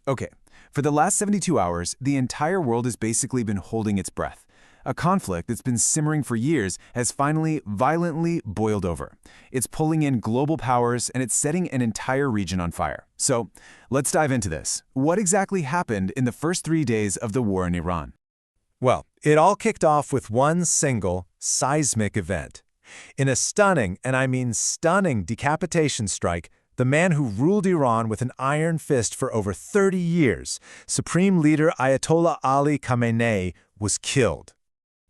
Okay, for the last 72 hours, the entire world has basically been holding its breath. A conflict that's been simmering for years has finally violently boiled over. It's pulling in global powers and it's setting an entire region on fire. So, let's dive into this. What exactly happened in the first 3 days of the war in Iran? Well, it all kicked off with one single, seismic event. In a stunning, and I mean stunning, decapitation strike, the man who ruled Iran with an iron fist for over 30 years, Supreme Leader Ayatollah Ali Khamenei, was killed.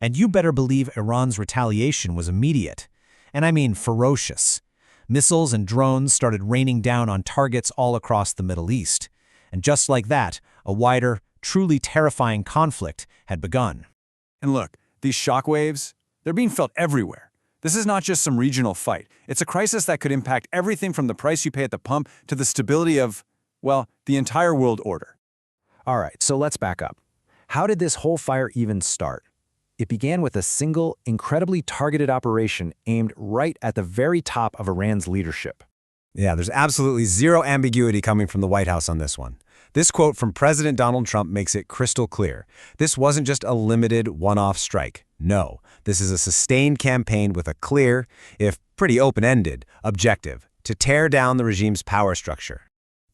And you better believe Iran's retaliation was immediate. And I mean ferocious. Missiles and drones started raining down on targets all across the Middle East. And just like that, a wider, truly terrifying conflict had begun. And look, these shockwaves, they're being felt everywhere. This is not just some regional fight. It's a crisis that could impact everything from the price you pay at the pump to the stability of, well, the entire world order. All right, so let's back up. How did this whole fire even start? It began with a single, incredibly targeted operation aimed right at the very top of Iran's leadership. Yeah, there's absolutely zero ambiguity coming from the White House on this one. This quote from President Donald Trump makes it crystal clear. This wasn't just a limited one-off strike. No, this is a sustained campaign with a clear, if pretty open-ended, objective to tear down the regime's power structure.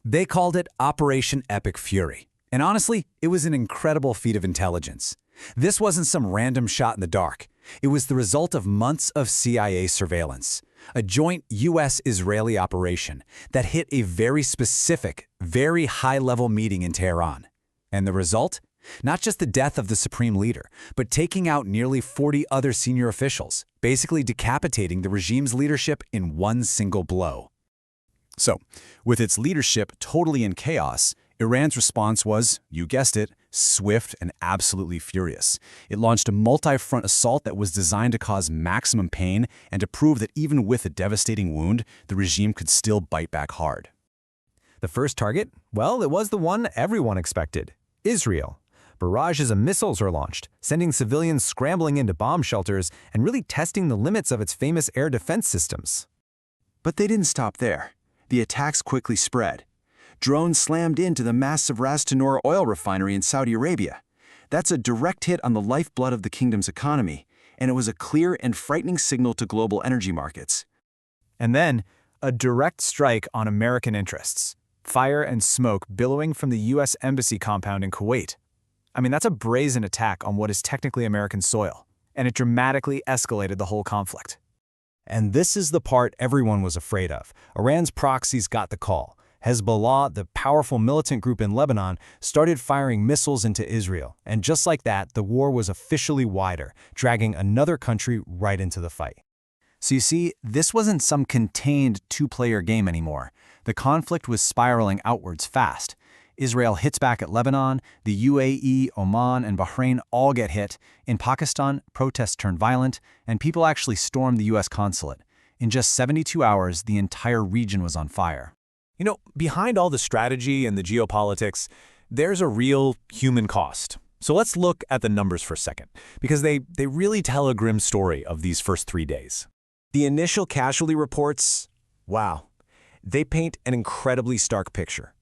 They called it Operation Epic Fury. And honestly, it was an incredible feat of intelligence. This wasn't some random shot in the dark. It was the result of months of CIA surveillance, a joint US-Israeli operation that hit a very specific, very high-level meeting in Tehran. And the result? Not just the death of the supreme leader, but taking out nearly 40 other senior officials, basically decapitating the regime's leadership in one single blow. So, with its leadership totally in chaos, Iran's response was, you guessed it, swift and absolutely furious. It launched a multi-front assault that was designed to cause maximum pain and to prove that even with a devastating wound, the regime could still bite back hard. The first target? Well, it was the one everyone expected: Israel. Barrages of missiles are launched, sending civilians scrambling into bomb shelters and really testing the limits of its famous air defense systems. But they didn't stop there. The attacks quickly spread. Drones slammed into the massive Ras Tanura oil refinery in Saudi Arabia. That's a direct hit on the lifeblood of the kingdom's economy, and it was a clear and frightening signal to global energy markets. And then, a direct strike on American interests. Fire and smoke billowing from the US Embassy compound in Kuwait. I mean, that's a brazen attack on what is technically American soil, and it dramatically escalated the whole conflict. And this is the part everyone was afraid of. Iran's proxies got the call. Hezbollah, the powerful militant group in Lebanon, started firing missiles into Israel. And just like that, the war was officially wider, dragging another country right into the fight. So you see, this wasn't some contained two-player game anymore. The conflict was spiraling outwards fast. Israel hits back at Lebanon, the UAE, Oman, and Bahrain all get hit. In Pakistan, protests turned violent, and people actually stormed the US consulate. In just 72 hours, the entire region was on fire. You know, behind all the strategy and the geopolitics, there's a real human cost. So let's look at the numbers for a second, because they really tell a grim story of these first 3 days. The initial casualty reports, wow, they paint an incredibly stark picture.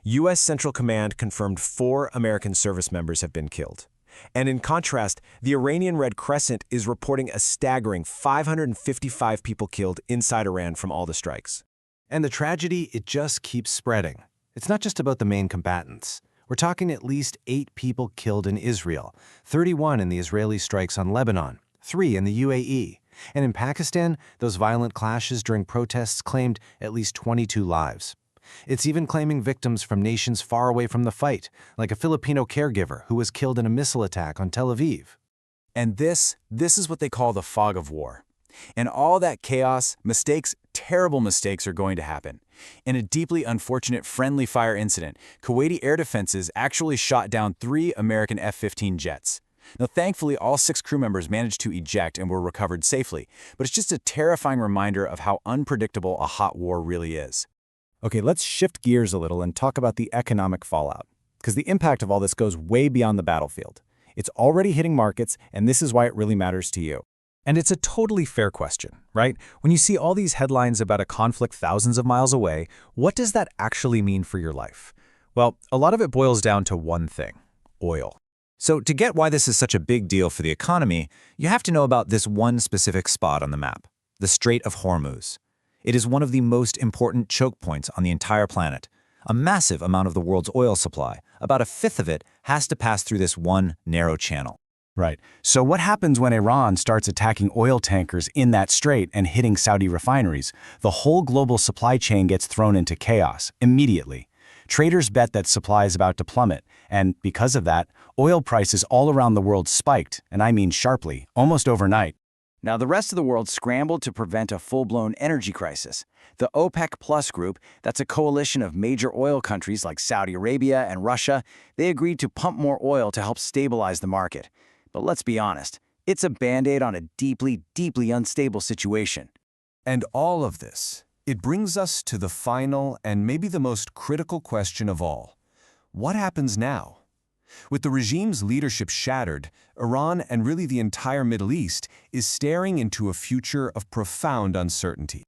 U.S. Central Command confirmed 4 American service members have been killed. And in contrast, the Iranian Red Crescent is reporting a staggering 555 people killed inside Iran from all the strikes. And the tragedy, it just keeps spreading. It's not just about the main combatants. We're talking at least 8 people killed in Israel, 31 in the Israeli strikes on Lebanon, 3 in the UAE. And in Pakistan, those violent clashes during protests claimed at least 22 lives. It's even claiming victims from nations far away from the fight, like a Filipino caregiver who was killed in a missile attack on Tel Aviv. And this is what they call the fog of war. In all that chaos, mistakes, terrible mistakes are going to happen. In a deeply unfortunate friendly fire incident, Kuwaiti air defenses actually shot down 3 American F-15 jets. Now, thankfully, all 6 crew members managed to eject and were recovered safely, but it's just a terrifying reminder of how unpredictable a hot war really is. Okay, let's shift gears a little and talk about the economic fallout, because the impact of all this goes way beyond the battlefield. It's already hitting markets, and this is why it really matters to you. And it's a totally fair question, right? When you see all these headlines about a conflict thousands of miles away, what does that actually mean for your life? Well, a lot of it boils down to one thing: oil. So to get why this is such a big deal for the economy, you have to know about this one specific spot on the map, the Strait of Hormuz. It is one of the most important choke points on the entire planet. A massive amount of the world's oil supply, about a fifth of it, has to pass through this one narrow channel. Right. So what happens when Iran starts attacking oil tankers in that strait and hitting Saudi refineries? The whole global supply chain gets thrown into chaos immediately. Traders bet that supply is about to plummet, and because of that, oil prices all around the world spiked, and I mean sharply, almost overnight. Now, the rest of the world scrambled to prevent a full-blown energy crisis. The OPEC Plus group, that's a coalition of major oil countries like Saudi Arabia and Russia, they agreed to pump more oil to help stabilize the market. But let's be honest, it's a band-aid on a deeply, deeply unstable situation. And all of this, it brings us to the final and maybe the most critical question of all. What happens now? With the regime's leadership shattered, Iran and really the entire Middle East is staring into a future of profound uncertainty.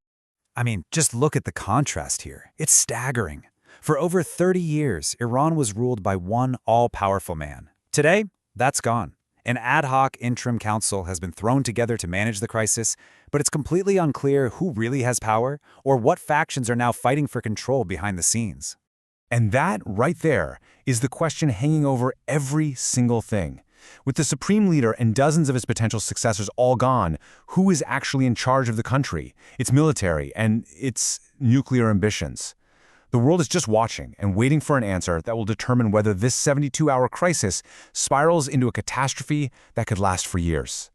I mean, just look at the contrast here. It's staggering. For over 30 years, Iran was ruled by one all-powerful man. Today, that's gone. An ad hoc interim council has been thrown together to manage the crisis, but it's completely unclear who really has power or what factions are now fighting for control behind the scenes. And that, right there, is the question hanging over every single thing. With the supreme leader and dozens of his potential successors all gone, who is actually in charge of the country, its military, and its nuclear ambitions? The world is just watching and waiting for an answer that will determine whether this 72-hour crisis spirals into a catastrophe that could last for years.